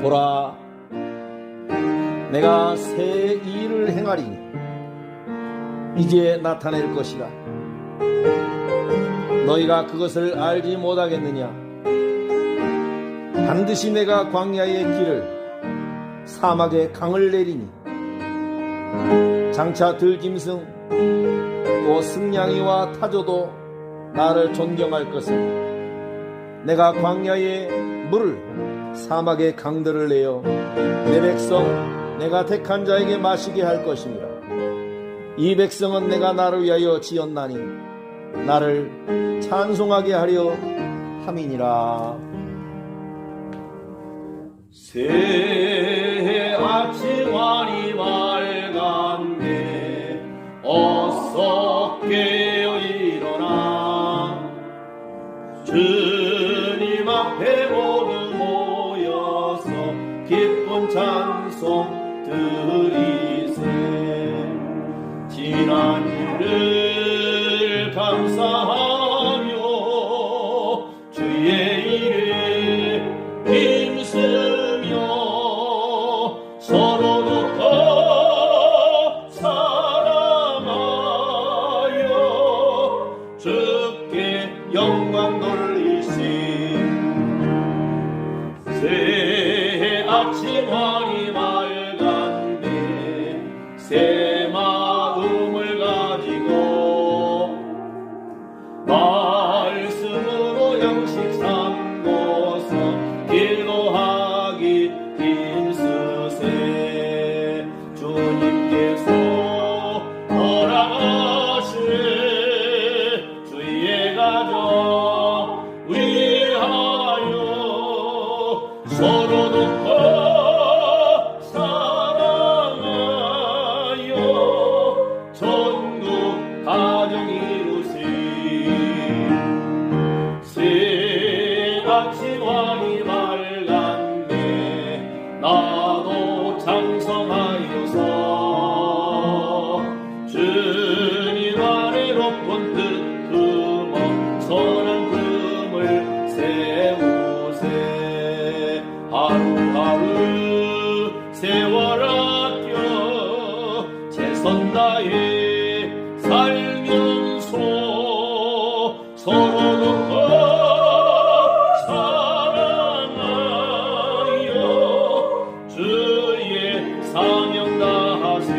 보라, 내가 새 일을 행하리니 이제 나타낼 것이라. 너희가 그것을 알지 못하겠느냐? 반드시 내가 광야의 길을 사막의 강을 내리니 장차 들짐승 또 승냥이와 타조도 나를 존경할 것을. 내가 광야의 물을 사막의 강들을 내어 내 백성 내가 택한 자에게 마시게 할 것입니다. 이 백성은 내가 나를 위하여 지었나니 나를 찬송하게 하려 함이니라. 새 아침하니 맑았네. 어서 깨어 일어나. 주님 앞에 모두 모여서 기쁜 찬송 드리세. 지난 일을 감사하며 주의 일에 힘쓰며 서로도 더 사랑하여 주께 영광 돌리시. 새 아침 환히 맑았네. 새 마음을 가지고 말씀으로 양식 삼고서 기도하기 힘쓰세. 주님께서 허락하시네. 주의 가정 위하여 서로도 사랑하여 전국 가정 이루시. 새 아침 환히 맑았네. 나도 장성하여서 주님 안에 높은 뜻 품어 선한 품을 세우세. 하루하루 세월 아껴 최선 다해 살면서 서로도 사랑하여 주의 사명 다하시.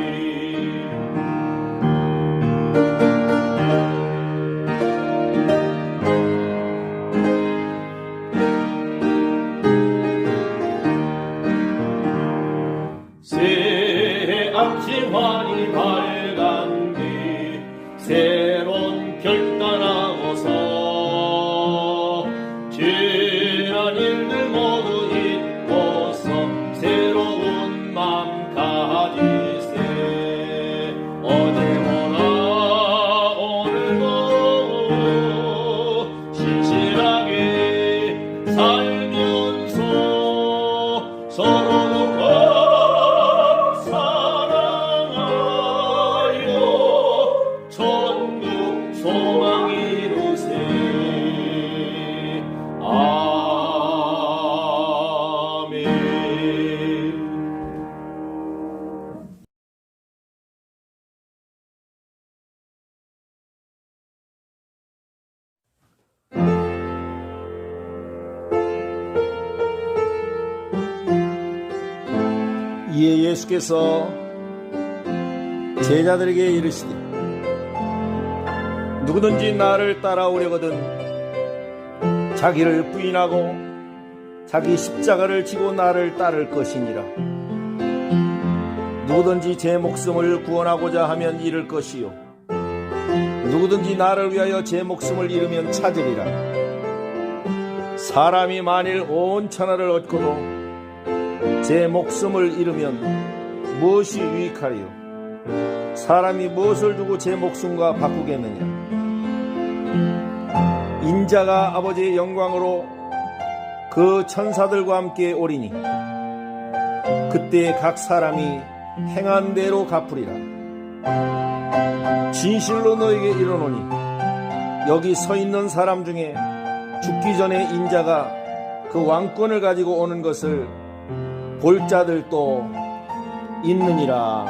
새 아침 환히 밝은 뒤 새로운 결단하고서 지난 일들 모두 잊고서 새로운 맘 가지세. 어제보다 오늘도 신실하게 살면서 서로도 사랑하여 전국 소망 이루세. 아멘. 이에 예수께서 제자들에게 이르시되 누구든지 나를 따라오려거든 자기를 부인하고 자기 십자가를 지고 나를 따를 것이니라. 누구든지 제 목숨을 구원하고자 하면 잃을 것이요 누구든지 나를 위하여 제 목숨을 잃으면 찾으리라. 사람이 만일 온 천하를 얻고도 제 목숨을 잃으면 무엇이 유익하리요? 사람이 무엇을 두고 제 목숨과 바꾸겠느냐? 인자가 아버지의 영광으로 그 천사들과 함께 오리니 그때 각 사람이 행한 대로 갚으리라. 진실로 너에게 이르노니 여기 서 있는 사람 중에 죽기 전에 인자가 그 왕권을 가지고 오는 것을 볼 자들도 있느니라.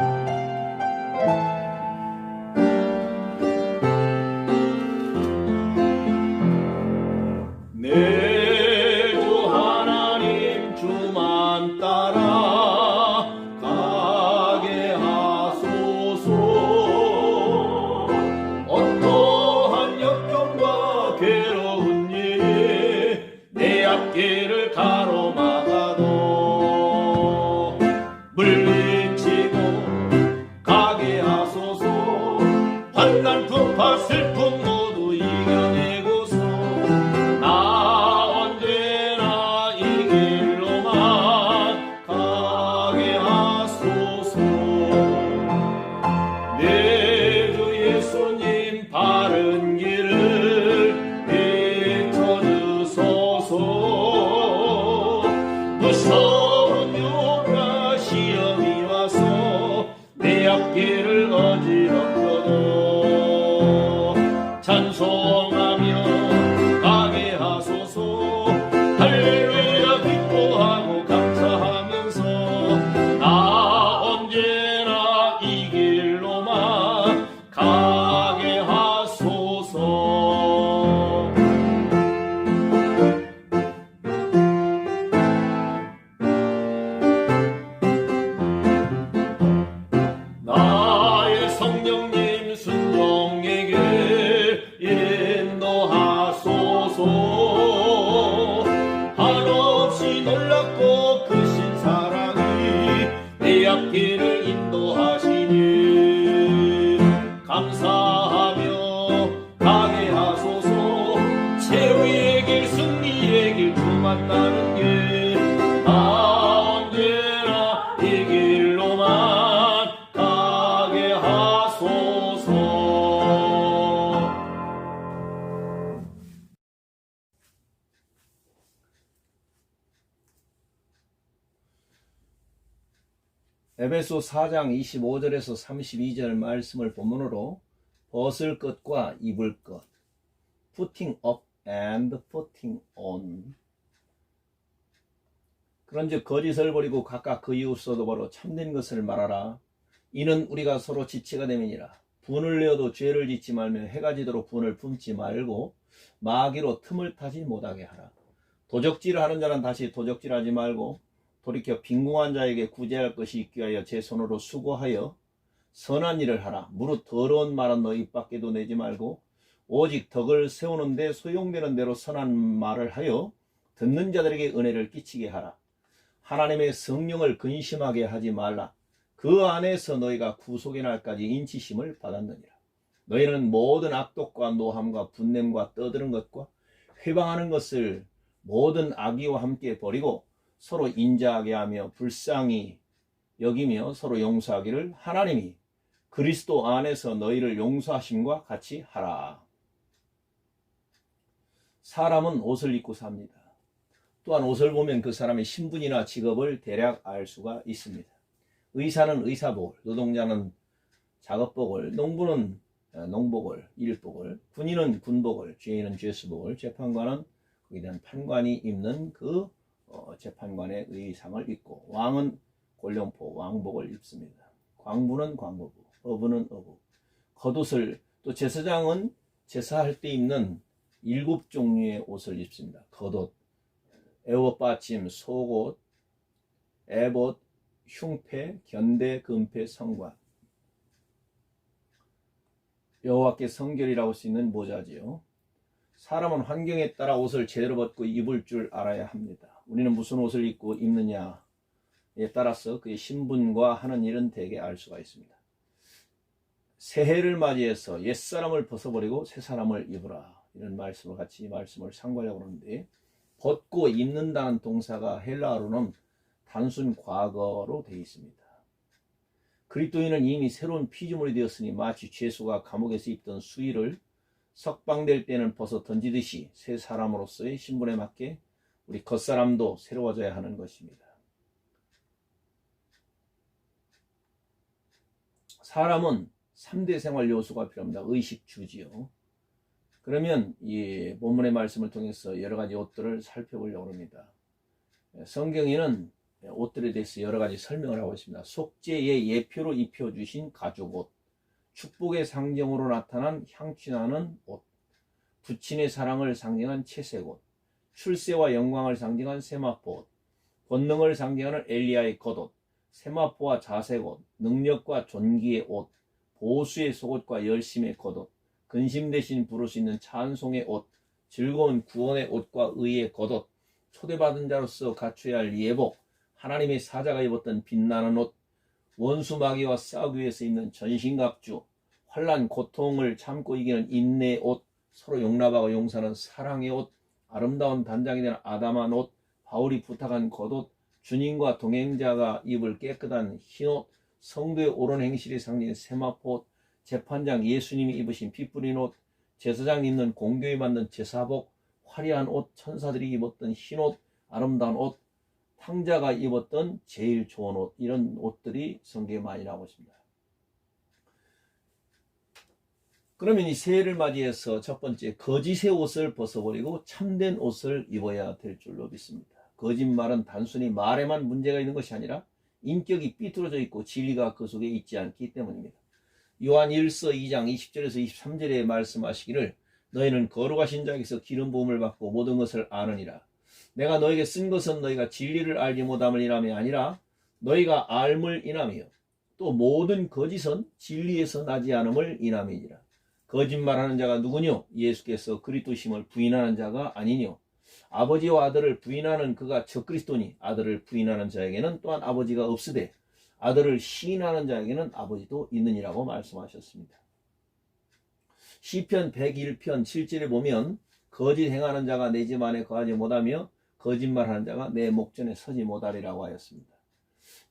내 주 하나님 주만 따라 가게 하소서. 어떠한 역경과 괴로운 일이 내 앞길을 가로막아도 물리치고 가게 하소서. 환난 풍파 슬픔 모두 이겨내고서 나 언제나 이 길로만 가게 하소서. 내 주 예수님 바른 길을 비춰주소서. 무서운 유혹과 시험이 와서 내 앞길을 어지럽혀도 찬송하며 가게 하소서. 할렐루야 기뻐하고 감사하면서 나 언제나 이 길로만 가게 하소서. 나의 성령님 순종의 길 인도하소서. 한없이 놀랍고 크신 사랑이 내 앞길을 인도하시니 감사하며 가게 하소서. 최후의 길 승리의 길 주 만나는 길나 언제나 이 길로만 가게 하소서. 에베소 4장 25절에서 32절 말씀을 본문으로 벗을 것과 입을 것, putting up and putting on. 그런즉 거짓을 버리고 각각 그 이웃서도 버려 참된 것을 말하라. 이는 우리가 서로 지체가 됨이니라. 분을 내어도 죄를 짓지 말며 해가 지도록 분을 품지 말고 마귀로 틈을 타지 못하게 하라. 도적질을 하는 자는 다시 도적질하지 말고 돌이켜 빈궁한 자에게 구제할 것이 있기 위하여 제 손으로 수고하여 선한 일을 하라. 무릇 더러운 말은 너 입 밖에도 내지 말고 오직 덕을 세우는 데 소용되는 대로 선한 말을 하여 듣는 자들에게 은혜를 끼치게 하라. 하나님의 성령을 근심하게 하지 말라. 그 안에서 너희가 구속의 날까지 인치심을 받았느니라. 너희는 모든 악독과 노함과 분냄과 떠드는 것과 회방하는 것을 모든 악의와 함께 버리고 서로 인자하게 하며 불쌍히 여기며 서로 용서하기를 하나님이 그리스도 안에서 너희를 용서하심과 같이 하라. 사람은 옷을 입고 삽니다. 또한 옷을 보면 그 사람의 신분이나 직업을 대략 알 수가 있습니다. 의사는 의사복을, 노동자는 작업복을, 농부는 농복을, 일복을, 군인은 군복을, 죄인은 죄수복을, 재판관은 거기에 대한 판관이 입는 그 재판관의 의상을 입고, 왕은 골룡포 왕복을 입습니다. 광부는 광부복, 어부는 어부, 겉옷을, 또 제사장은 제사할 때 입는 7종류의 옷을 입습니다. 겉옷, 에봇 받침, 속옷, 에봇, 흉패, 견대, 금패, 성관. 여호와께 성결이라고 할 수 있는 모자지요. 사람은 환경에 따라 옷을 제대로 벗고 입을 줄 알아야 합니다. 우리는 무슨 옷을 입고 입느냐에 따라서 그의 신분과 하는 일은 대개 알 수가 있습니다. 새해를 맞이해서 옛사람을 벗어버리고 새사람을 입으라, 이런 말씀을 같이 말씀을 상고하려고 하는데, 벗고 입는다는 동사가 헬라어로는 단순 과거로 되어 있습니다. 그리스도인은 이미 새로운 피조물이 되었으니 마치 죄수가 감옥에서 입던 수의를 석방될 때는 벗어 던지듯이 새 사람으로서의 신분에 맞게 우리 겉사람도 새로워져야 하는 것입니다. 사람은 3대 생활 요소가 필요합니다. 의식, 주지요. 그러면 이 본문의 말씀을 통해서 여러 가지 옷들을 살펴보려고 합니다. 성경에는 옷들에 대해서 여러 가지 설명을 하고 있습니다. 속죄의 예표로 입혀주신 가죽옷, 축복의 상징으로 나타난 향취나는 옷, 부친의 사랑을 상징한 채색옷, 출세와 영광을 상징한 세마포옷, 권능을 상징하는 엘리야의 겉옷, 세마포와 자색옷, 능력과 존귀의 옷, 보수의 속옷과 열심의 겉옷, 근심 대신 부를 수 있는 찬송의 옷, 즐거운 구원의 옷과 의의 겉옷, 초대받은 자로서 갖춰야 할 예복, 하나님의 사자가 입었던 빛나는 옷, 원수 마귀와 싸우기 위해서 입는 전신갑주, 환난 고통을 참고 이기는 인내의 옷, 서로 용납하고 용서하는 사랑의 옷, 아름다운 단장이 되는 아담한 옷, 바울이 부탁한 겉옷, 주님과 동행자가 입을 깨끗한 흰옷, 성도의 옳은 행실이 상징인 세마포옷, 재판장 예수님이 입으신 피 뿌린 옷, 제사장 입는 공교에 맞는 제사복, 화려한 옷, 천사들이 입었던 흰옷, 아름다운 옷, 탕자가 입었던 제일 좋은 옷, 이런 옷들이 성경에 많이 나오고 있습니다. 그러면 이 새해를 맞이해서 첫 번째, 거짓의 옷을 벗어버리고 참된 옷을 입어야 될 줄로 믿습니다. 거짓말은 단순히 말에만 문제가 있는 것이 아니라 인격이 삐뚤어져 있고 진리가 그 속에 있지 않기 때문입니다. 요한 1서 2장 20절에서 23절에 말씀하시기를 너희는 거룩하신 자에게서 기름 부음을 받고 모든 것을 아느니라. 내가 너에게 쓴 것은 너희가 진리를 알지 못함을 인함이 아니라 너희가 알물 인함이요 또 모든 거짓은 진리에서 나지 않음을 인함이니라. 거짓말하는 자가 누구뇨? 예수께서 그리스도심을 부인하는 자가 아니뇨. 아버지와 아들을 부인하는 그가 적그리스도니 아들을 부인하는 자에게는 또한 아버지가 없으되 아들을 시인하는 자에게는 아버지도 있느니라고 말씀하셨습니다. 시편 101편 7절에 보면 거짓 행하는 자가 내 집 안에 거하지 못하며 거짓말하는 자가 내 목전에 서지 못하리라고 하였습니다.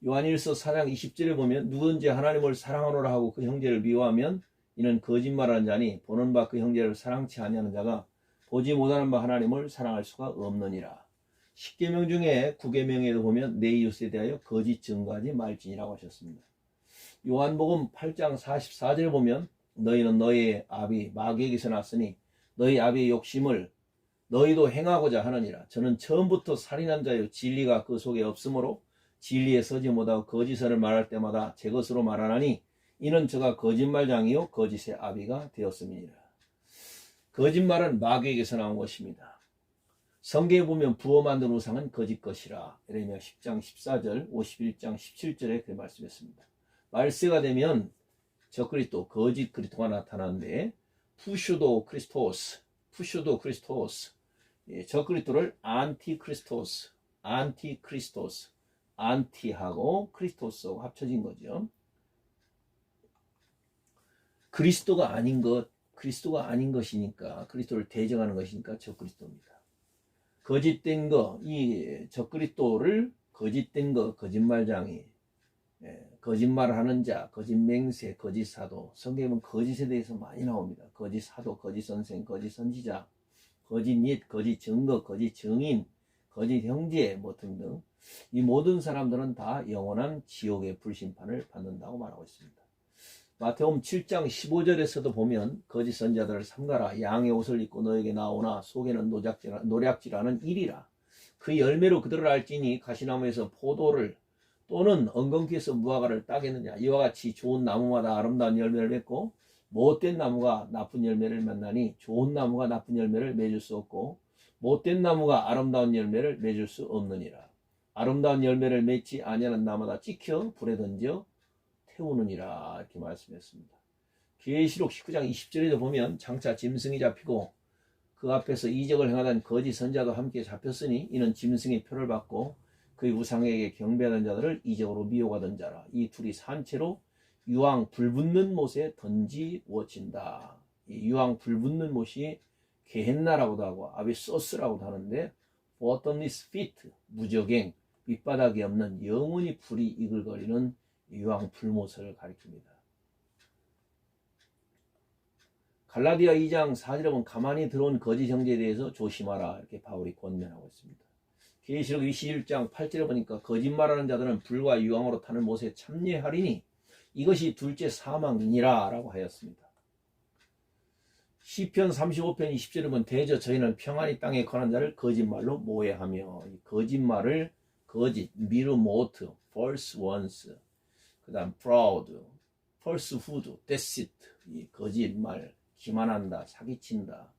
요한일서 4장 20절에 보면 누구든지 하나님을 사랑하노라 하고 그 형제를 미워하면 이는 거짓말하는 자니 보는 바 그 형제를 사랑치 아니하는 자가 보지 못하는 바 하나님을 사랑할 수가 없느니라. 10계명 중에 9계명에도 보면 내 이웃에 대하여 거짓 증거하지 말지니라고 하셨습니다. 요한복음 8장 44절에 보면 너희는 너희의 아비 마귀에게서 났으니 너희 아비의 욕심을 너희도 행하고자 하느니라. 저는 처음부터 살인한 자요 진리가 그 속에 없으므로 진리에 서지 못하고 거짓을 말할 때마다 제 것으로 말하나니 이는 저가 거짓말장이요 거짓의 아비가 되었음이니라. 거짓말은 마귀에게서 나온 것입니다. 성경에 보면 부어 만든 우상은 거짓 것이라. 예레미야 10장 14절 51장 17절에 그렇게 말씀했습니다. 말세가 되면 적그리스도 거짓 그리스도가 나타나는데 푸슈도 크리스토스 적그리스도를 안티크리스토스 안티하고 크리스토스하고 합쳐진 거죠. 그리스도가 아닌 것이니까 그리스도를 대적하는 것이니까 적그리스도입니다. 거짓된 거, 이 적그리스도를 거짓된 거, 거짓말장이, 거짓말을 하는 자, 거짓 맹세, 거짓 사도. 성경에 보면 거짓에 대해서 많이 나옵니다. 거짓 사도, 거짓 선생, 거짓 선지자, 거짓 잇, 거짓 증거, 거짓 증인, 거짓 형제 뭐 등등. 이 모든 사람들은 다 영원한 지옥의 불심판을 받는다고 말하고 있습니다. 마태복음 7장 15절에서도 보면 거짓 선지자들을 삼가라. 양의 옷을 입고 너에게 나오나 속에는 노략질하는 일이라. 그 열매로 그들을 알지니 가시나무에서 포도를 또는 엉겅퀴에서 무화과를 따겠느냐. 이와 같이 좋은 나무마다 아름다운 열매를 맺고 못된 나무가 나쁜 열매를 맺나니 좋은 나무가 나쁜 열매를 맺을 수 없고 못된 나무가 아름다운 열매를 맺을 수 없느니라. 아름다운 열매를 맺지 아니하는 나무마다 찍혀 불에 던져 태우느니라. 이렇게 말씀했습니다. 계시록 19장 20절에도 보면 장차 짐승이 잡히고 그 앞에서 이적을 행하던 거짓 선자도 함께 잡혔으니 이는 짐승의 표를 받고 그의 우상에게 경배하는 자들을 이적으로 미혹하던 자라. 이 둘이 산채로 유황 불붙는 못에 던지워진다. 이 유황 불붙는 못이 게헨나라고도 하고 아비소스라고도 하는데 bottomless pit, 무적행, 밑바닥이 없는 영원히 불이 이글거리는 유황 불못을 가리킵니다. 갈라디아 2장 4절에 보면 가만히 들어온 거짓 형제에 대해서 조심하라. 이렇게 바울이 권면하고 있습니다. 계시록 21장 8절에 보니까 거짓말하는 자들은 불과 유황으로 타는 못에 참여하리니 이것이 둘째 사망이니라 라고 하였습니다. 시편 35편 20절에 보면 대저 저희는 평안히 땅에 관한 자를 거짓말로 모해하며, 이 거짓말을 거짓, 미르모트, false ones, 그 다음 proud, falsehood, deceit, 이 거짓말, 기만한다, 사기친다,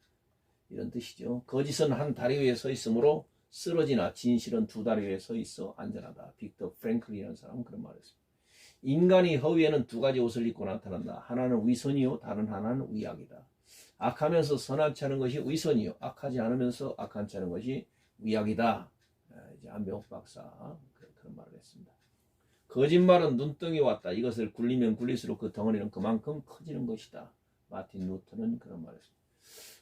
이런 뜻이죠. 거짓은 한 다리 위에 서 있으므로 쓰러지나 진실은 두 다리 위에 서 있어 안전하다. 빅터 프랭클이라는 사람은 그런 말을 했습니다. 인간이 허위에는 두 가지 옷을 입고 나타난다. 하나는 위선이요, 다른 하나는 위약이다. 악하면서 선하지 않은 것이 위선이요, 악하지 않으면서 악하지 않은 것이 위약이다. 이제 안병옥 박사 그런 말을 했습니다. 거짓말은 눈덩이 왔다. 이것을 굴리면 굴릴수록 그 덩어리는 그만큼 커지는 것이다. 마틴 루터는 그런 말을 했습니다.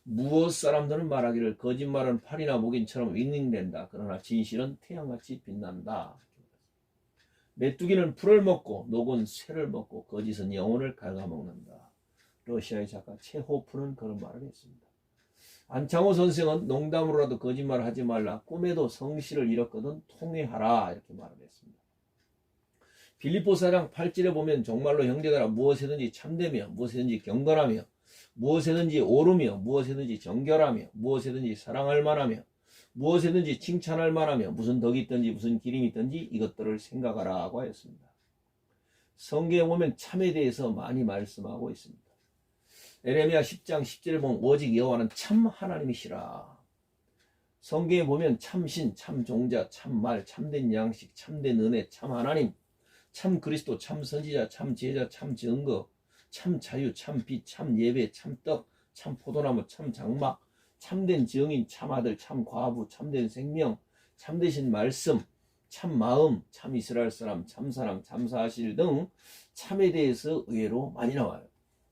무엇 사람들은 말하기를 거짓말은 팔이나 목인처럼 윙윙댄다. 그러나 진실은 태양같이 빛난다. 메뚜기는 풀을 먹고 녹은 쇠를 먹고 거짓은 영혼을 갉아먹는다. 러시아의 작가 체호프는 그런 말을 했습니다. 안창호 선생은 농담으로라도 거짓말을 하지 말라. 꿈에도 성실을 잃었거든 통회하라. 이렇게 말을 했습니다. 빌립보 4장 8절에 보면 정말로 형제들아 무엇이든지 참되며 무엇이든지 경건하며 무엇이든지 오르며 무엇이든지 정결하며 무엇이든지 사랑할 만하며 무엇이든지 칭찬할 만하며 무슨 덕이 있든지 무슨 기림이 있든지 이것들을 생각하라고 하였습니다. 성경에 보면 참에 대해서 많이 말씀하고 있습니다. 에레미야 10장 10절에 보면 오직 여호와는 참 하나님이시라. 성경에 보면 참신, 참종자, 참말, 참된 양식, 참된 은혜, 참 하나님, 참 그리스도, 참 선지자, 참 제자, 참 증거, 참 자유, 참 빛, 참 예배, 참 떡, 참 포도나무, 참 장막, 참된 증인, 참 아들, 참 과부, 참된 생명, 참되신 말씀, 참 마음, 참 이스라엘 사람, 참 사랑, 참 사실 등 참에 대해서 의외로 많이 나와요.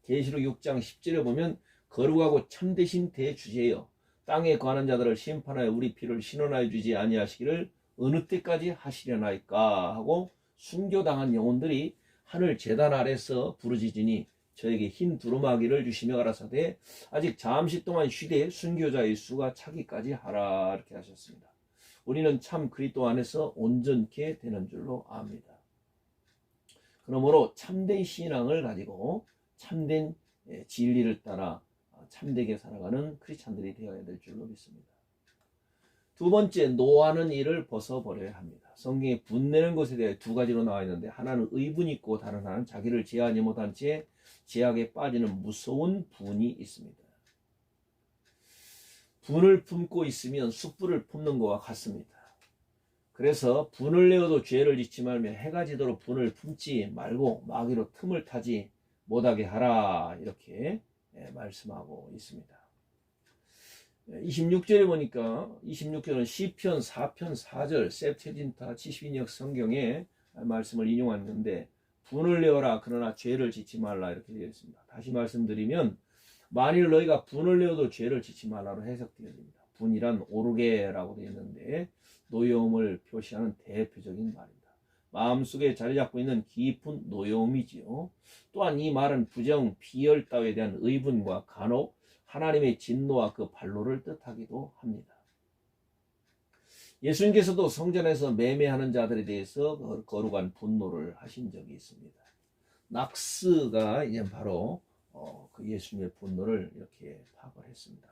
계시록 6장 10절에 보면 거룩하고 참되신 대주제여 땅에 관한 자들을 심판하여 우리 피를 신원하여 주지 아니하시기를 어느 때까지 하시려나이까 하고 순교당한 영혼들이 하늘 제단 아래서 부르짖으니 저에게 흰 두루마기를 주시며 가라사대 아직 잠시 동안 쉬되 순교자의 수가 차기까지 하라 이렇게 하셨습니다. 우리는 참 그리스도 안에서 온전케 되는 줄로 압니다. 그러므로 참된 신앙을 가지고 참된 진리를 따라 참되게 살아가는 크리스찬들이 되어야 될 줄로 믿습니다. 두 번째, 노하는 일을 벗어버려야 합니다. 성경에 분내는 것에 대해 두 가지로 나와 있는데 하나는 의분이 있고 다른 하나는 자기를 제하지 못한 채 제약에 빠지는 무서운 분이 있습니다. 분을 품고 있으면 숯불을 품는 것과 같습니다. 그래서 분을 내어도 죄를 짓지 말며 해가 지도록 분을 품지 말고 마귀로 틈을 타지 못하게 하라 이렇게 말씀하고 있습니다. 26절에 보니까 26절은 시편 4편 4절 셉체진타 72역 성경의 말씀을 인용하는데 분을 내어라 그러나 죄를 짓지 말라 이렇게 되어 있습니다. 다시 말씀드리면 만일 너희가 분을 내어도 죄를 짓지 말라로 해석되어집니다. 분이란 오르게라고 되어 있는데 노여움을 표시하는 대표적인 말입니다. 마음속에 자리 잡고 있는 깊은 노여움이지요. 또한 이 말은 부정, 비열 따위에 대한 의분과 간혹 하나님의 진노와 그 발로를 뜻하기도 합니다. 예수님께서도 성전에서 매매하는 자들에 대해서 거룩한 분노를 하신 적이 있습니다. 낙스가 이제 바로 그 예수님의 분노를 이렇게 파악을 했습니다.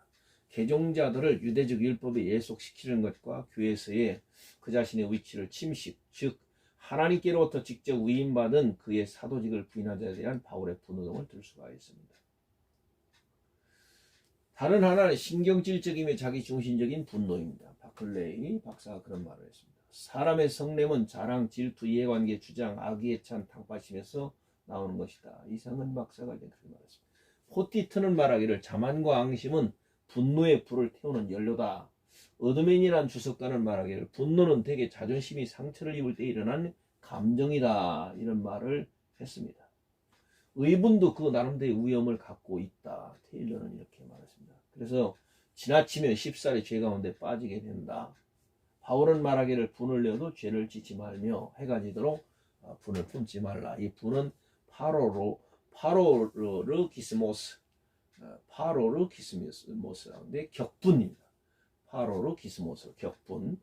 개종자들을 유대적 율법에 예속시키는 것과 교회에서의 그 자신의 위치를 침식, 즉 하나님께로부터 직접 위임받은 그의 사도직을 부인한 자에 대한 바울의 분노 등을 들 수가 있습니다. 다른 하나는 신경질적이며 자기중심적인 분노입니다. 바클레이 박사가 그런 말을 했습니다. 사람의 성냄은 자랑, 질투, 이해관계, 주장, 악의에 찬 탕파심에서 나오는 것이다. 이상은 박사가 이제 그렇게 말했습니다. 포티트는 말하기를 자만과 앙심은 분노의 불을 태우는 연료다. 어드맨이란 주석가는 말하기를 분노는 대개 자존심이 상처를 입을 때 일어난 감정이다. 이런 말을 했습니다. 의분도 그 나름대로의 위험을 갖고 있다. 테일러는 이렇게 말했습니다. 그래서 지나치면 쉽사리 죄 가운데 빠지게 된다. 바울은 말하기를 분을 내어도 죄를 짓지 말며 해가 지도록 분을 품지 말라. 이 분은 파로르기스모스라는데 격분입니다. 파로르기스모스 격분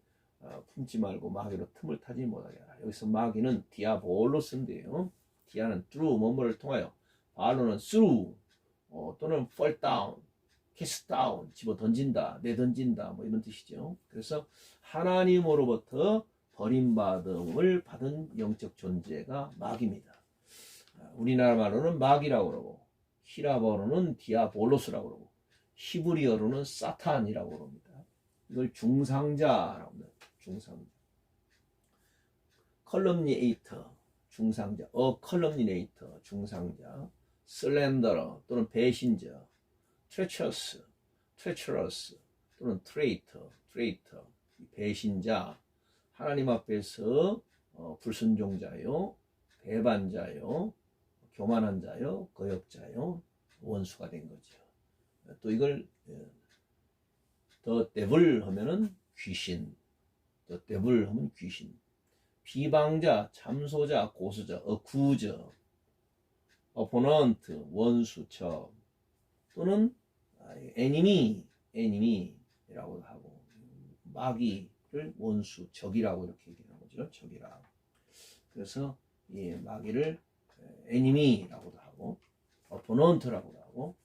품지 말고 마귀로 틈을 타지 못하게 하라. 여기서 마귀는 디아볼로스인데요. 디아는 through 뭐뭐를 통하여 발로는 through 또는 fall down cast down, 집어 던진다, 내던진다, 뭐 이런 뜻이죠. 그래서 하나님으로부터 버림받음을 받은 영적 존재가 마귀입니다. 우리나라 말로는 마귀라고 그러고, 히라버로는 디아볼로스라고 그러고, 히브리어로는 사탄이라고 그럽니다. 이걸 중상자라고 합니다. 중상자. 컬럼니에이터, 중상자. 컬럼니에이터, 중상자. 슬렌더러 또는 배신자. treacherous 또는 traitor, 배신자. 하나님 앞에서 불순종자요, 배반자요, 교만한 자요, 거역자요, 원수가 된 거죠. 또 이걸 the devil 하면은 귀신, the devil 하면 귀신. 비방자, 참소자, 고수자, accuser, opponent, 원수처, 또는 enemy라고도 하고, 마귀를 원수, 적이라고 이렇게 얘기하는 거죠. 적이라. 그래서 이 마귀를 enemy라고도 하고, opponent라고도 하고,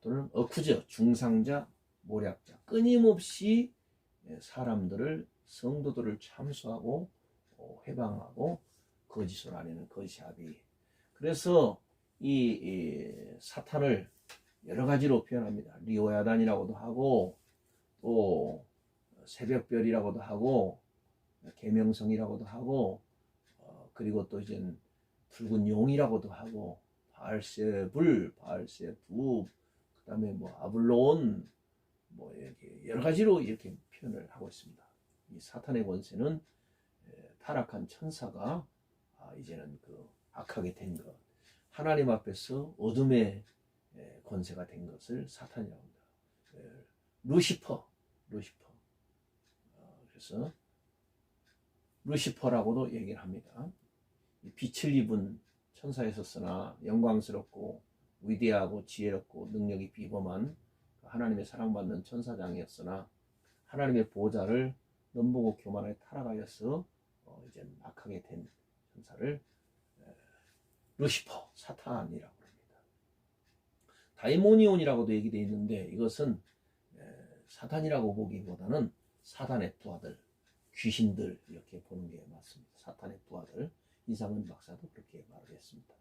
또는 accuser, 중상자, 모략자. 끊임없이 사람들을, 성도들을 참수하고 회방하고 거짓을 아니는 거짓아비. 그래서 이 사탄을 여러 가지로 표현합니다. 리오야단이라고도 하고, 또 새벽별이라고도 하고, 계명성이라고도 하고, 그리고 또 이제 붉은 용이라고도 하고, 바알세불, 바알세부, 그다음에 뭐 아블론, 뭐 이렇게 여러 가지로 이렇게 표현을 하고 있습니다. 이 사탄의 권세는 타락한 천사가 이제는 그 악하게 된 것, 하나님 앞에서 어둠의 권세가 된 것을 사탄이라고 합니다. 루시퍼. 그래서 루시퍼라고도 얘기를 합니다. 빛을 입은 천사였었으나 영광스럽고 위대하고 지혜롭고 능력이 비범한 하나님의 사랑받는 천사장이었으나 하나님의 보호자를 넘보고 교만하게 타락하여서 이제 악하게 된 천사를 루시퍼, 사탄이라고 합니다. 다이모니온이라고도 얘기되어 있는데 이것은 사탄이라고 보기보다는 사단의 부하들, 귀신들 이렇게 보는 게 맞습니다. 사탄의 부하들. 이상은 박사도 그렇게 말을 했습니다.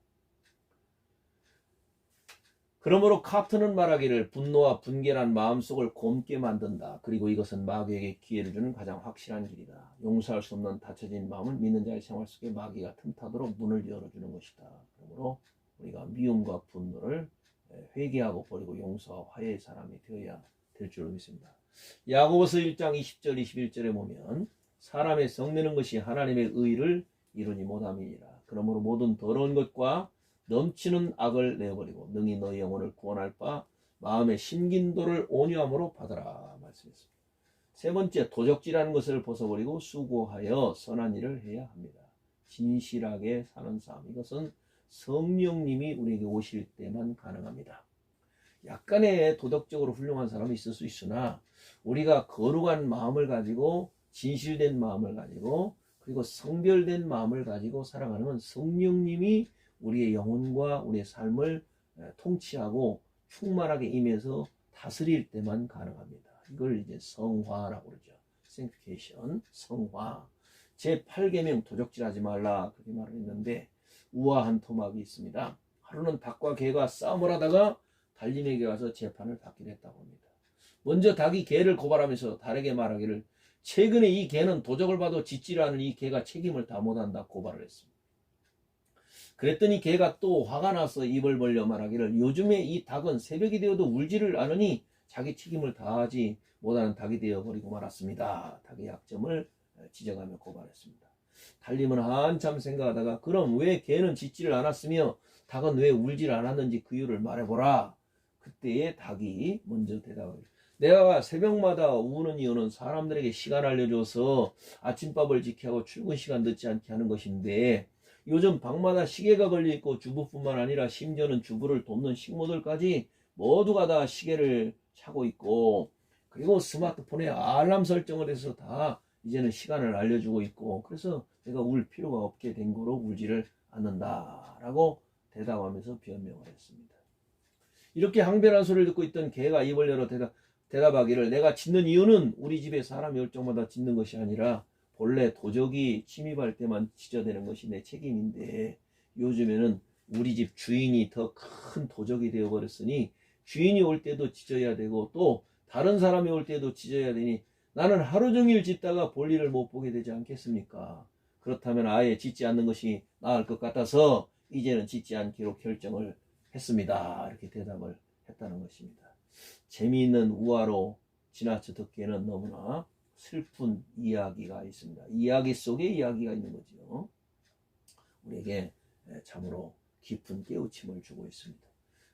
그러므로 카프트는 말하기를 분노와 분개란 마음속을 곪게 만든다. 그리고 이것은 마귀에게 기회를 주는 가장 확실한 길이다. 용서할 수 없는 닫혀진 마음을 믿는 자의 생활 속에 마귀가 틈타도록 문을 열어주는 것이다. 그러므로 우리가 미움과 분노를 회개하고 버리고 용서와 화해의 사람이 되어야 될 줄로 믿습니다. 야고보서 1장 20절 21절에 보면 사람의 성내는 것이 하나님의 의를 이루니 못함이니라. 그러므로 모든 더러운 것과 넘치는 악을 내어버리고 능히 너희 영혼을 구원할 바 마음의 신긴도를 온유함으로 받아라 말씀했습니다. 세 번째, 도적질하는 것을 벗어버리고 수고하여 선한 일을 해야 합니다. 진실하게 사는 삶, 이것은 성령님이 우리에게 오실 때만 가능합니다. 약간의 도덕적으로 훌륭한 사람이 있을 수 있으나 우리가 거룩한 마음을 가지고 진실된 마음을 가지고 그리고 성별된 마음을 가지고 살아가는 건 성령님이 우리의 영혼과 우리의 삶을 통치하고 충만하게 임해서 다스릴 때만 가능합니다. 이걸 이제 성화라고 그러죠. sanctification, 성화. 제8계명 도적질하지 말라 그렇게 말을 했는데 우아한 토막이 있습니다. 하루는 닭과 개가 싸움을 하다가 달림에게 가서 재판을 받기로 했다고 합니다. 먼저 닭이 개를 고발하면서 달에게 말하기를 최근에 이 개는 도적을 봐도 짖지를 않은 이 개가 책임을 다 못한다 고발을 했습니다. 그랬더니 개가 또 화가 나서 입을 벌려 말하기를 요즘에 이 닭은 새벽이 되어도 울지를 않으니 자기 책임을 다하지 못하는 닭이 되어버리고 말았습니다. 닭의 약점을 지적하며 고발했습니다. 달림은 한참 생각하다가 그럼 왜 개는 짖지를 않았으며 닭은 왜 울지를 않았는지 그 이유를 말해보라. 그때의 닭이 먼저 대답하기를 내가 새벽마다 우는 이유는 사람들에게 시간 알려줘서 아침밥을 지켜하고 출근 시간 늦지 않게 하는 것인데 요즘 방마다 시계가 걸려있고 주부뿐만 아니라 심지어는 주부를 돕는 식모들까지 모두가 다 시계를 차고 있고 그리고 스마트폰에 알람 설정을 해서 다 이제는 시간을 알려주고 있고 그래서 내가 울 필요가 없게 된 거로 울지를 않는다 라고 대답하면서 변명을 했습니다. 이렇게 항변한 소리를 듣고 있던 개가 입을 열어 대답하기를 내가 짖는 이유는 우리 집에 사람이 올 적마다 짖는 것이 아니라 본래 도적이 침입할 때만 짖어대는 것이 내 책임인데 요즘에는 우리 집 주인이 더 큰 도적이 되어버렸으니 주인이 올 때도 짖어야 되고 또 다른 사람이 올 때도 짖어야 되니 나는 하루 종일 짖다가 볼일을 못 보게 되지 않겠습니까? 그렇다면 아예 짖지 않는 것이 나을 것 같아서 이제는 짖지 않기로 결정을 했습니다. 이렇게 대답을 했다는 것입니다. 재미있는 우화로 지나쳐 듣기에는 너무나 슬픈 이야기가 있습니다. 이야기 속에 이야기가 있는 거죠. 우리에게 참으로 깊은 깨우침을 주고 있습니다.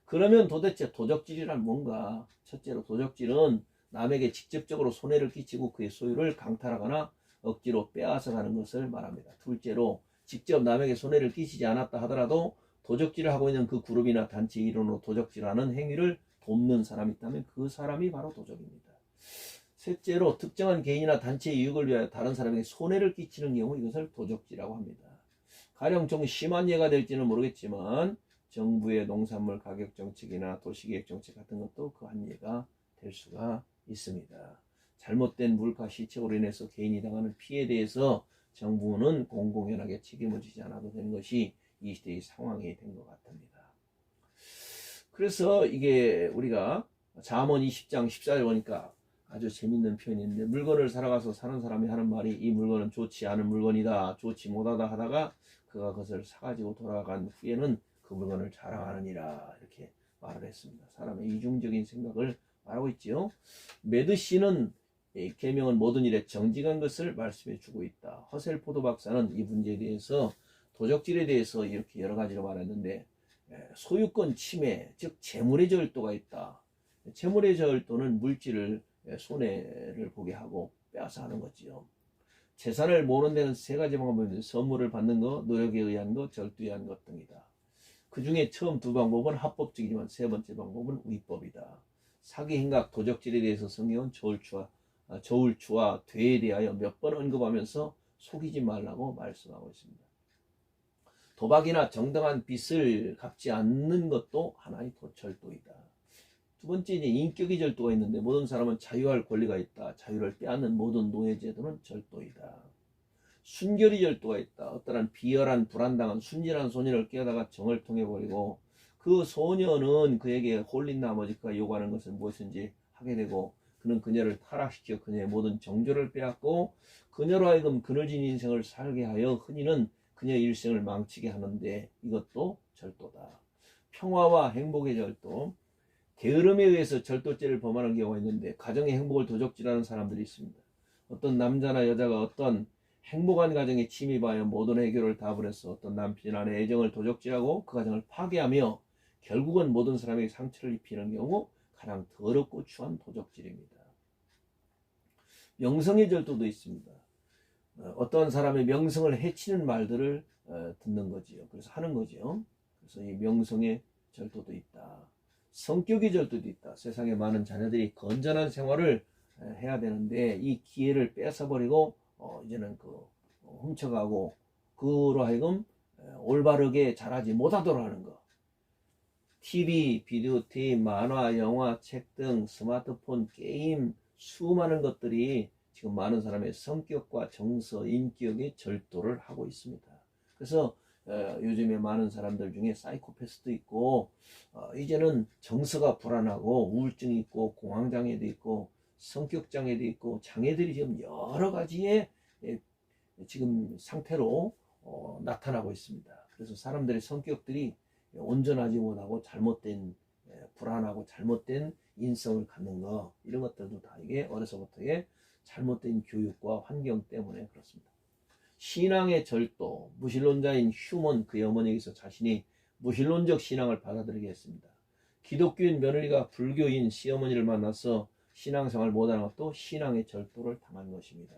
그러면 도대체 도적질이란 뭔가? 첫째로 도적질은 남에게 직접적으로 손해를 끼치고 그의 소유를 강탈하거나 억지로 빼앗아가는 것을 말합니다. 둘째로 직접 남에게 손해를 끼치지 않았다 하더라도 도적질을 하고 있는 그 그룹이나 단체 일원으로 도적질하는 행위를 돕는 사람이 있다면 그 사람이 바로 도적입니다. 셋째로 특정한 개인이나 단체의 이익을 위하여 다른 사람에게 손해를 끼치는 경우 이것을 도적질이라고 합니다. 가령 좀 심한 예가 될지는 모르겠지만 정부의 농산물 가격 정책이나 도시계획 정책 같은 것도 그 한 예가 될 수가 있습니다. 잘못된 물가 시책으로 인해서 개인이 당하는 피해에 대해서 정부는 공공연하게 책임을 지지 않아도 되는 것이 이 시대의 상황이 된 것 같습니다. 그래서 이게 우리가 잠언 20장 14절 보니까 아주 재밌는 표현인데 물건을 사러 가서 사는 사람이 하는 말이 이 물건은 좋지 않은 물건이다, 좋지 못하다 하다가 그가 그것을 사가지고 돌아간 후에는 그 물건을 자랑하느니라 이렇게 말을 했습니다. 사람의 이중적인 생각을 말하고 있지요. 메드씨는 계명은 모든 일에 정직한 것을 말씀해 주고 있다. 허셀포도 박사는 이 문제에 대해서 도적질에 대해서 이렇게 여러 가지로 말했는데 소유권 침해, 즉 재물의 절도가 있다. 재물의 절도는 물질을 손해를 보게 하고 빼앗아 하는 거지요. 재산을 모으는 데는 세 가지 방법이 있는데 선물을 받는 것, 노력에 의한 것, 절도에 의한 것 등이다. 그 중에 처음 두 방법은 합법적이지만 세 번째 방법은 위법이다. 사기, 행각, 도적질에 대해서 성경은 저울추와 되에 대하여 몇 번 언급하면서 속이지 말라고 말씀하고 있습니다. 도박이나 정당한 빚을 갚지 않는 것도 하나의 절도이다. 두 번째 이제 인격의 절도가 있는데 모든 사람은 자유할 권리가 있다. 자유를 빼앗는 모든 노예제도는 절도이다. 순결의 절도가 있다. 어떠한 비열한 불안당한 순진한 소년을 깨어다가 정을 통해 버리고 그 소년은 그에게 홀린 나머지 그가 요구하는 것을 무엇인지 하게 되고 그는 그녀를 타락시켜 그녀의 모든 정조를 빼앗고 그녀로 하여금 그늘진 인생을 살게 하여 흔히는 그녀의 일생을 망치게 하는데 이것도 절도다. 평화와 행복의 절도. 게으름에 의해서 절도죄를 범하는 경우가 있는데 가정의 행복을 도적질하는 사람들이 있습니다. 어떤 남자나 여자가 어떤 행복한 가정에 침입하여 모든 해결을 다 버려서 어떤 남편 아내 애정을 도적질하고 그 가정을 파괴하며 결국은 모든 사람에게 상처를 입히는 경우 가장 더럽고 추한 도적질입니다. 명성의 절도도 있습니다. 어떤 사람의 명성을 해치는 말들을 듣는 거지요. 그래서 하는 거지요. 그래서 이 명성의 절도도 있다. 성격의 절도도 있다. 세상에 많은 자녀들이 건전한 생활을 해야 되는데 이 기회를 뺏어버리고 이제는 훔쳐가고 그로 하여금 올바르게 자라지 못하도록 하는 거. TV, 비디오 테이프, 만화, 영화, 책 등 스마트폰, 게임 수많은 것들이 지금 많은 사람의 성격과 정서, 인격의 절도를 하고 있습니다. 그래서 요즘에 많은 사람들 중에 사이코패스도 있고 이제는 정서가 불안하고 우울증이 있고 공황장애도 있고 성격장애도 있고 장애들이 지금 여러 가지의 지금 상태로 나타나고 있습니다. 그래서 사람들의 성격들이 온전하지 못하고 잘못된 불안하고 잘못된 인성을 갖는 거 이런 것들도 다 이게 어려서부터의 잘못된 교육과 환경 때문에 그렇습니다. 신앙의 절도, 무신론자인 휴먼 그의 어머니에게서 자신이 무신론적 신앙을 받아들이게 했습니다. 기독교인 며느리가 불교인 시어머니를 만나서 신앙생활을 못하는 것도 신앙의 절도를 당한 것입니다.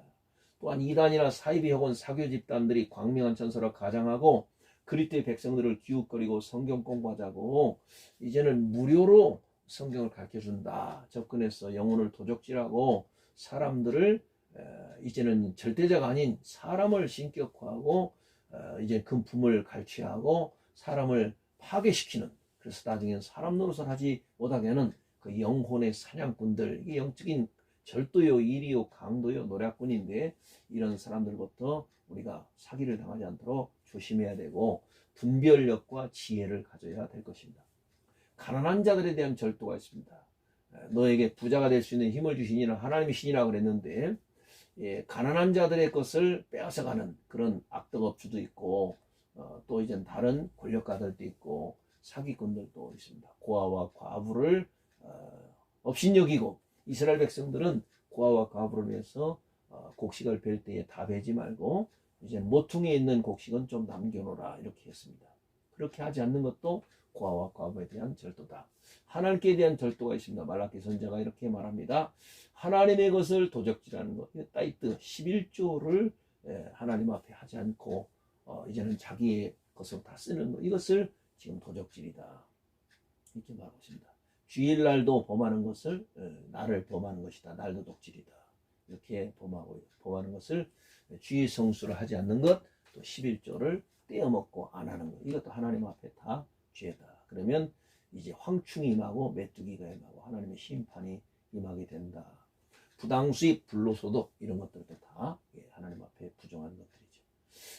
또한 이단이나 사이비 혹은 사교 집단들이 광명한 전설을 가장하고 그리스도의 백성들을 기웃거리고 성경 공부하자고 이제는 무료로 성경을 가르쳐준다. 접근해서 영혼을 도적질하고 사람들을 이제는 절대자가 아닌 사람을 신격화하고 이제 금품을 갈취하고 사람을 파괴시키는 그래서 나중에는 사람 노릇을 하지 못하게 하는 그 영혼의 사냥꾼들, 이게 영적인 절도요, 일이요, 강도요, 노략꾼인데 이런 사람들부터 우리가 사기를 당하지 않도록 조심해야 되고 분별력과 지혜를 가져야 될 것입니다. 가난한 자들에 대한 절도가 있습니다. 너에게 부자가 될 수 있는 힘을 주신 이는 하나님의 신이라 그랬는데 가난한 자들의 것을 빼앗아가는 그런 악덕업주도 있고 또 이제 다른 권력가들도 있고 사기꾼들도 있습니다. 고아와 과부를 업신여기고 이스라엘 백성들은 고아와 과부를 위해서 곡식을 벨 때에 다 베지 말고 이제 모퉁이에 있는 곡식은 좀 남겨놓으라 이렇게 했습니다. 그렇게 하지 않는 것도 고아와 과부에 대한 절도다. 하나님께 대한 절도가 있습니다. 말라기 선지자가 이렇게 말합니다. 하나님의 것을 도적질하는 것, 따이뜨 11조를 하나님 앞에 하지 않고 이제는 자기의 것으로 다 쓰는 것, 이것을 지금 도적질이다 이렇게 말하고 있습니다. 주일날도 범하는 것을 나를 범하는 것이다. 날 도둑질이다. 이렇게 범하는 것을 주의 성수를 하지 않는 것, 또 11조를 떼어먹고 안 하는 것, 이것도 하나님 앞에 다 죄다. 그러면 이제 황충이 임하고 메뚜기가 임하고 하나님의 심판이 임하게 된다. 부당수입, 불로소득 이런 것들도 다 하나님 앞에 부정한 것들이죠.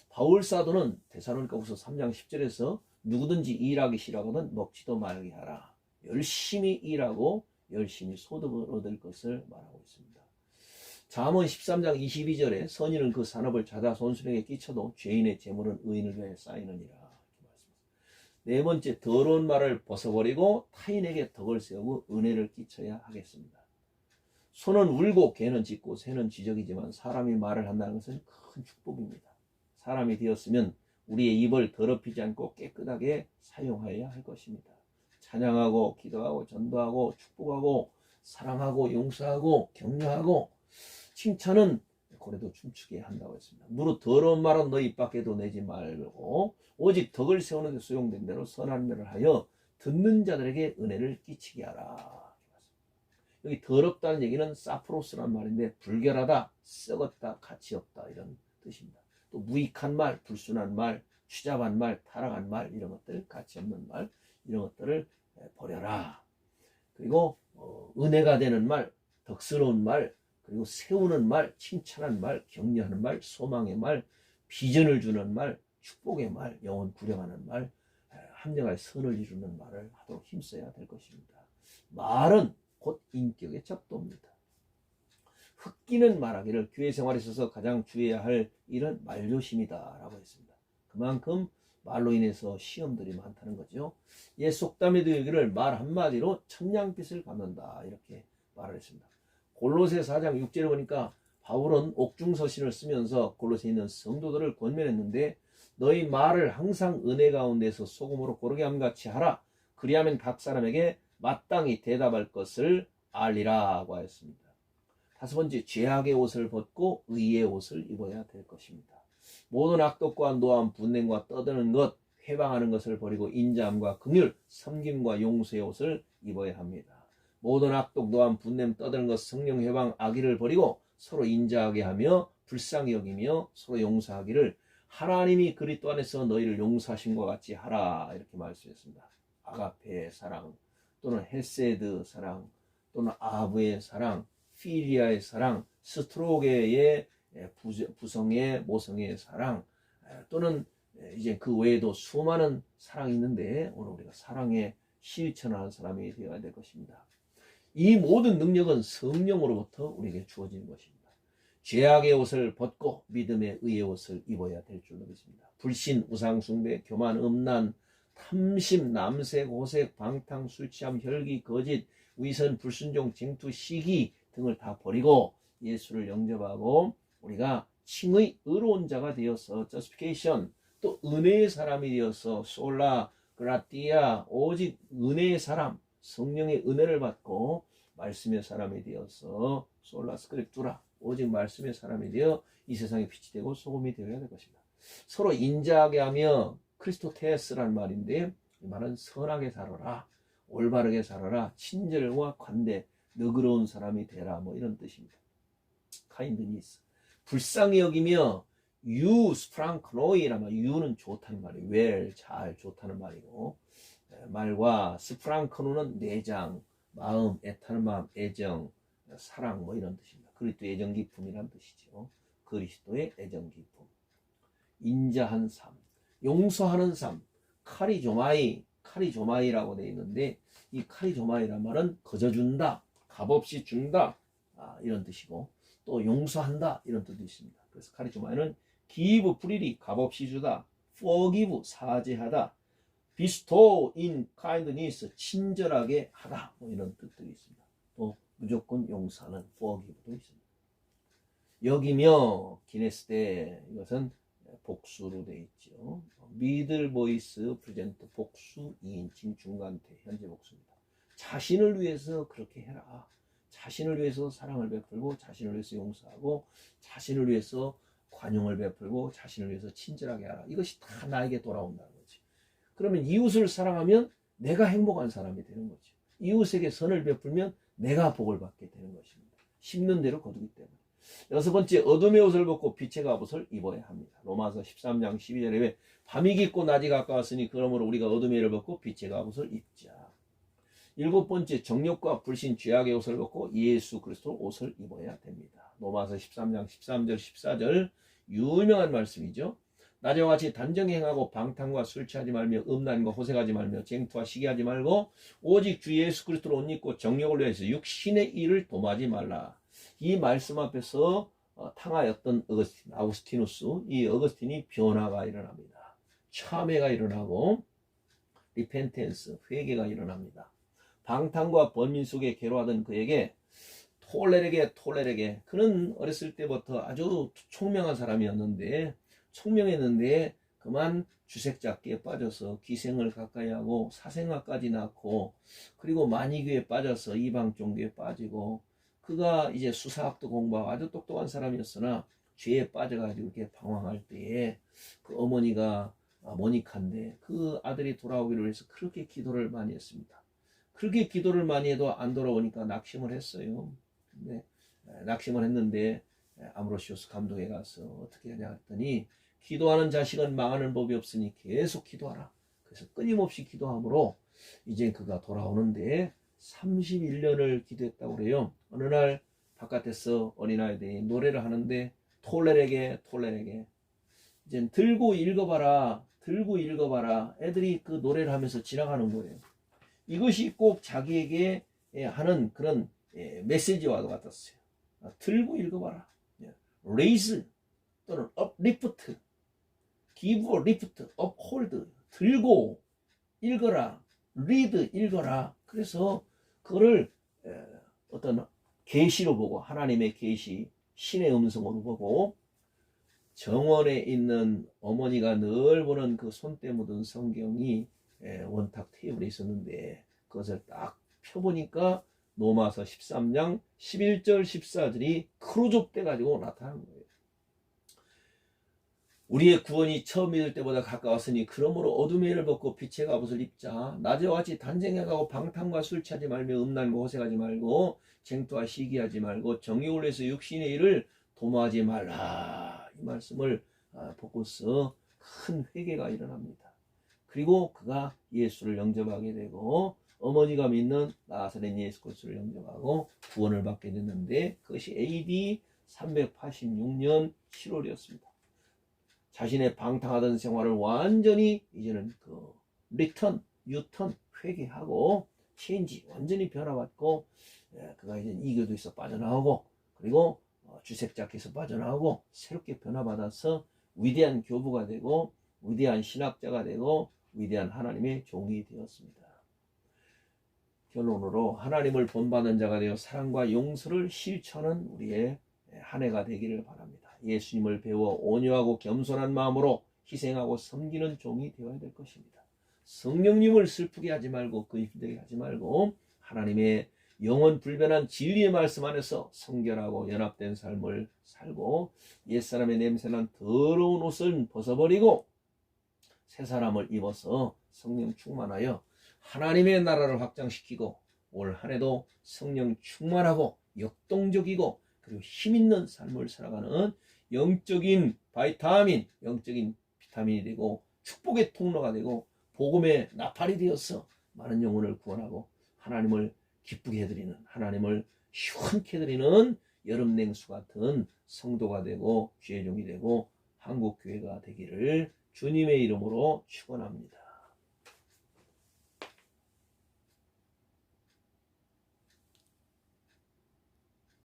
바울 사도는 데살로니가후서 3장 10절에서 누구든지 일하기 싫어하거든 먹지도 말게 하라. 열심히 일하고 열심히 소득을 얻을 것을 말하고 있습니다. 잠언 13장 22절에 선인은 그 산업을 자다 손수령에게 끼쳐도 죄인의 재물은 의인을 위해 쌓이느니라. 네 번째, 더러운 말을 벗어버리고 타인에게 덕을 세우고 은혜를 끼쳐야 하겠습니다. 소는 울고 개는 짖고 새는 지적이지만 사람이 말을 한다는 것은 큰 축복입니다. 사람이 되었으면 우리의 입을 더럽히지 않고 깨끗하게 사용하여야 할 것입니다. 찬양하고 기도하고 전도하고 축복하고 사랑하고 용서하고 격려하고 칭찬은 고래도 춤추게 한다고 했습니다. 무릇 더러운 말은 너 입 밖에도 내지 말고 오직 덕을 세우는 데 소용된 대로 선한 말을 하여 듣는 자들에게 은혜를 끼치게 하라. 여기 더럽다는 얘기는 사프로스란 말인데 불결하다, 썩었다, 가치 없다 이런 뜻입니다. 또 무익한 말, 불순한 말, 추잡한 말, 타락한 말 이런 것들, 가치 없는 말 이런 것들을 버려라. 그리고 은혜가 되는 말, 덕스러운 말, 그리고 세우는 말, 칭찬하는 말, 격려하는 말, 소망의 말, 비전을 주는 말, 축복의 말, 영혼 구령하는 말, 합력할 선을 이루는 말을 하도록 힘써야 될 것입니다. 말은 곧 인격의 척도입니다. 흑기는 말하기를 교회 생활에 있어서 가장 주의해야 할 일은 말조심이다 라고 했습니다. 그만큼 말로 인해서 시험들이 많다는 거죠. 예, 속담에도 여기를 말 한마디로 천냥빚을 갚는다 이렇게 말을 했습니다. 골로새 4장 6절에 보니까 바울은 옥중서신을 쓰면서 골로새에 있는 성도들을 권면했는데 너희 말을 항상 은혜 가운데서 소금으로 고르게 함같이 하라. 그리하면 각 사람에게 마땅히 대답할 것을 알리라고 하였습니다. 다섯 번째, 죄악의 옷을 벗고 의의 옷을 입어야 될 것입니다. 모든 악독과 노함, 분냄과 떠드는 것, 회방하는 것을 버리고 인자함과 긍휼, 섬김과 용서의 옷을 입어야 합니다. 모든 악독, 노함, 분냄, 떠드는 것, 성령 회방, 악의를 버리고 서로 인자하게 하며 불쌍히 여기며 서로 용서하기를 하나님이 그리스도 안에서 너희를 용서하신 것 같이 하라 이렇게 말씀했습니다. 아가페의 사랑 또는 헤세드 사랑 또는 아브의 사랑, 필리아의 사랑, 스트로게의 부성의 모성의 사랑 또는 이제 그 외에도 수많은 사랑이 있는데 오늘 우리가 사랑에 실천하는 사람이 되어야 될 것입니다. 이 모든 능력은 성령으로부터 우리에게 주어지는 것입니다. 죄악의 옷을 벗고 믿음의 의의 옷을 입어야 될 줄 믿습니다. 불신, 우상숭배, 교만, 음란, 탐심, 남색, 호색, 방탕, 술취함, 혈기, 거짓, 위선, 불순종, 쟁투, 시기 등을 다 버리고 예수를 영접하고 우리가 칭의 의로운 자가 되어서 justification, 또 은혜의 사람이 되어서 솔라 그라티아, 오직 은혜의 사람, 성령의 은혜를 받고 말씀의 사람이 되어서 솔라 스크립투라, 오직 말씀의 사람이 되어 이 세상에 빛이 되고 소금이 되어야 될 것입니다. 서로 인자하게 하며 크리스토테스라는 말인데 이 말은 선하게 살아라, 올바르게 살아라, 친절과 관대, 너그러운 사람이 되라 뭐 이런 뜻입니다. 카인드니스, 불쌍히 여기며 유 스프랑크노이라면 유는 좋다는 말이에요. 웰, 잘, 좋다는 말이고 말과 스프랑크노는 내장, 마음, 애타는 마음, 애정, 사랑 뭐 이런 뜻입니다. 그리스도의 애정 기품이란 뜻이죠. 그리스도의 애정 기품. 인자한 삶, 용서하는 삶, 카리조마이라고 되어 있는데 이 카리조마이란 말은 거저 준다, 값없이 준다 이런 뜻이고 또 용서한다 이런 뜻도 있습니다. 그래서 카리조마이는 give freely 값없이 주다, forgive 사죄하다, bestow in kindness 친절하게 하다 뭐 이런 뜻들이 있습니다. 또 무조건 용서하는 forgive도 있습니다. 여기며 기네스데 이것은 복수로 되어 있죠. 미들 보이스 프레젠트 복수 2인칭 중간태 현재 복수입니다. 자신을 위해서 그렇게 해라. 자신을 위해서 사랑을 베풀고 자신을 위해서 용서하고 자신을 위해서 관용을 베풀고 자신을 위해서 친절하게 하라. 이것이 다 나에게 돌아온다는 거지. 그러면 이웃을 사랑하면 내가 행복한 사람이 되는 거죠. 이웃에게 선을 베풀면 내가 복을 받게 되는 것입니다. 심는 대로 거두기 때문에. 여섯 번째, 어둠의 옷을 벗고 빛의 갑옷을 입어야 합니다. 로마서 13장 12절에 왜 밤이 깊고 낮이 가까웠으니 그러므로 우리가 어둠의 일을 벗고 빛의 갑옷을 입자. 일곱 번째, 정욕과 불신 죄악의 옷을 벗고 예수 그리스도 옷을 입어야 됩니다. 로마서 13장 13절 14절 유명한 말씀이죠. 낮에와 같이 단정히 행하고 방탕과 술 취하지 말며 음란과 호색하지 말며 쟁투와 시기하지 말고 오직 주 예수 그리스도로 옷 입고 정욕을 위해서 육신의 일을 도마지 말라. 이 말씀 앞에서 탕하였던 아우구스티누스, 이 어거스틴이 변화가 일어납니다. 참회가 일어나고 리펜텐스, 회개가 일어납니다. 방탕과 번민 속에 괴로워하던 그에게 톨레르게 그는 어렸을 때부터 아주 총명한 사람이었는데 총명했는데 그만 주색잡기에 빠져서 기생을 가까이 하고 사생아까지 낳고 그리고 만이교에 빠져서 이방 종교에 빠지고 그가 이제 수사학도 공부하고 아주 똑똑한 사람이었으나 죄에 빠져가지고 이렇게 방황할 때에 그 어머니가 모니카인데 그 아들이 돌아오기를 위해서 그렇게 기도를 많이 했습니다. 그렇게 기도를 많이 해도 안 돌아오니까 낙심을 했어요. 근데 낙심을 했는데 아므로시우스 감독에 가서 어떻게 하냐 했더니 기도하는 자식은 망하는 법이 없으니 계속 기도하라. 그래서 끊임없이 기도함으로 이제 그가 돌아오는데 31년을 기도했다고 그래요. 어느 날 바깥에서 어린아이들이 노래를 하는데 톨레르게 이제 들고 읽어봐라 애들이 그 노래를 하면서 지나가는 거예요. 이것이 꼭 자기에게 하는 그런 메시지와 같았어요. 들고 읽어봐라. raise 또는 uplift, give a lift, uphold, 들고 읽어라, read 읽어라. 그래서 그거를 어떤 계시로 보고 하나님의 계시, 신의 음성으로 보고 정원에 있는 어머니가 늘 보는 그 손때 묻은 성경이 원탁 테이블에 있었는데 그것을 딱 펴보니까 로마서 13장 11절 14절이 크루족돼 가지고 나타난 거예요. 우리의 구원이 처음 믿을 때보다 가까웠으니 그러므로 어둠의 일을 벗고 빛의 갑옷을 입자. 낮에와 같이 단쟁해가고 방탕과 술 취하지 말며 음란과 호색하지 말고 쟁투와 시기하지 말고 정욕을 위해서 육신의 일을 도모하지 말라. 이 말씀을 보고서 큰 회개가 일어납니다. 그리고 그가 예수를 영접하게 되고 어머니가 믿는 나사렛 예수 그리스도를 영접하고 구원을 받게 됐는데 그것이 AD 386년 7월이었습니다. 자신의 방탕하던 생활을 완전히 이제는 그 리턴, 유턴, 회개하고 체인지 완전히 변화받고 그가 이제 이교도에서 빠져나오고 그리고 주색자께서 빠져나오고 새롭게 변화받아서 위대한 교부가 되고 위대한 신학자가 되고 위대한 하나님의 종이 되었습니다. 결론으로 하나님을 본받는 자가 되어 사랑과 용서를 실천하는 우리의 한 해가 되기를 바랍니다. 예수님을 배워 온유하고 겸손한 마음으로 희생하고 섬기는 종이 되어야 될 것입니다. 성령님을 슬프게 하지 말고 그 힘들게 하지 말고 하나님의 영원 불변한 진리의 말씀 안에서 성결하고 연합된 삶을 살고 옛사람의 냄새난 더러운 옷을 벗어버리고 새 사람을 입어서 성령 충만하여 하나님의 나라를 확장시키고 올 한 해도 성령 충만하고 역동적이고 그리고 힘있는 삶을 살아가는 영적인 바이타민, 영적인 비타민이 되고 축복의 통로가 되고 복음의 나팔이 되어서 많은 영혼을 구원하고 하나님을 기쁘게 해드리는, 하나님을 시원케 해드리는 여름 냉수 같은 성도가 되고 주의 종이 되고 한국교회가 되기를 주님의 이름으로 축원합니다.